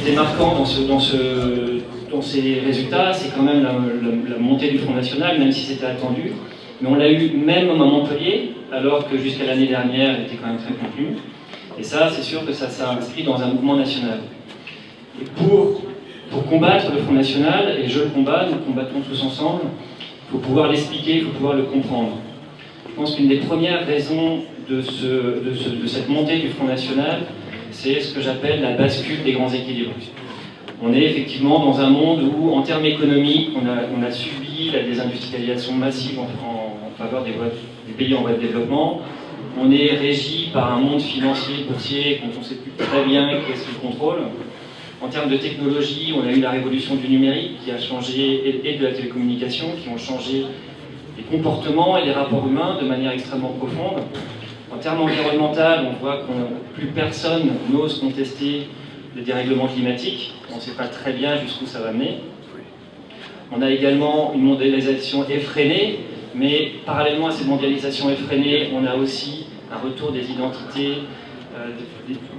était marquant dans ces résultats, c'est quand même la montée du Front National, même si c'était attendu. Mais on l'a eu même à Montpellier, alors que jusqu'à l'année dernière, elle était quand même très contenue. Et ça, c'est sûr que ça s'inscrit dans un mouvement national. Et pour combattre le Front National, et je le combats, nous le combattons tous ensemble, il faut pouvoir l'expliquer, il faut pouvoir le comprendre. Je pense qu'une des premières raisons de cette montée du Front National, c'est ce que j'appelle la bascule des grands équilibres. On est effectivement dans un monde où, en termes économiques, on a subi la désindustrialisation massive en faveur des pays en voie de développement. On est régi par un monde financier, boursier, dont on ne sait plus très bien qu'est-ce qu'il contrôle. En termes de technologie, on a eu la révolution du numérique qui a changé, et de la télécommunication, qui ont changé les comportements et les rapports humains de manière extrêmement profonde. En termes environnementaux, on voit que plus personne n'ose contester le dérèglement climatique. On ne sait pas très bien jusqu'où ça va mener. On a également une mondialisation effrénée, mais parallèlement à cette mondialisation effrénée, on a aussi un retour des identités,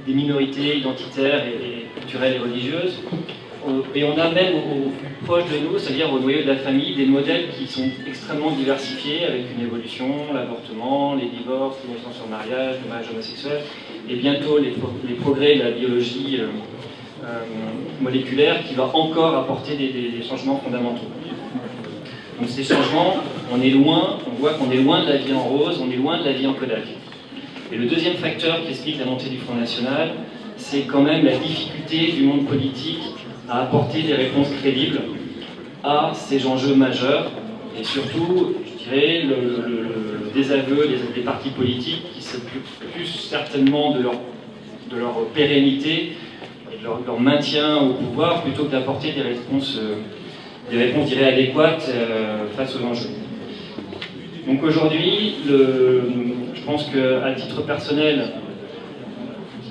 des minorités identitaires et culturelles et religieuses. Et on a même au plus proche de nous, c'est-à-dire au noyau de la famille, des modèles qui sont extrêmement diversifiés, avec une évolution, l'avortement, les divorces, les naissances sur mariage, le mariage homosexuel, et bientôt les progrès de la biologie moléculaire qui va encore apporter des changements fondamentaux. Donc ces changements, on est loin, on voit qu'on est loin de la vie en rose, on est loin de la vie en Kodak. Et le deuxième facteur qui explique la montée du Front National, c'est quand même la difficulté du monde politique à apporter des réponses crédibles à ces enjeux majeurs, et surtout, je dirais, le désaveu des partis politiques qui s'occupent plus certainement de leur pérennité et de leur maintien au pouvoir, plutôt que d'apporter des réponses, je dirais, adéquates face aux enjeux. Donc aujourd'hui, je pense qu'à titre personnel,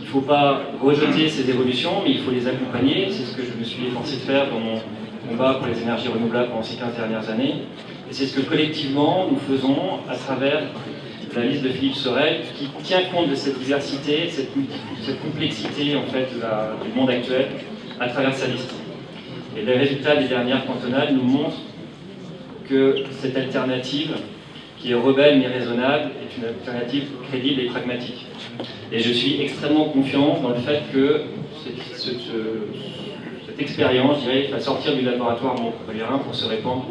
il ne faut pas rejeter ces évolutions, mais il faut les accompagner. C'est ce que je me suis efforcé de faire dans mon combat pour les énergies renouvelables pendant ces 15 dernières années. Et c'est ce que collectivement nous faisons à travers la liste de Philippe Sorel, qui tient compte de cette diversité, cette complexité en fait, du monde actuel à travers sa liste. Et les résultats des dernières cantonales nous montrent que cette alternative, qui est rebelle mais raisonnable, est une alternative crédible et pragmatique. Et je suis extrêmement confiant dans le fait que cette expérience, je dirais, va sortir du laboratoire montpelliérain pour se répandre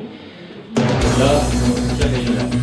là, dans le régional.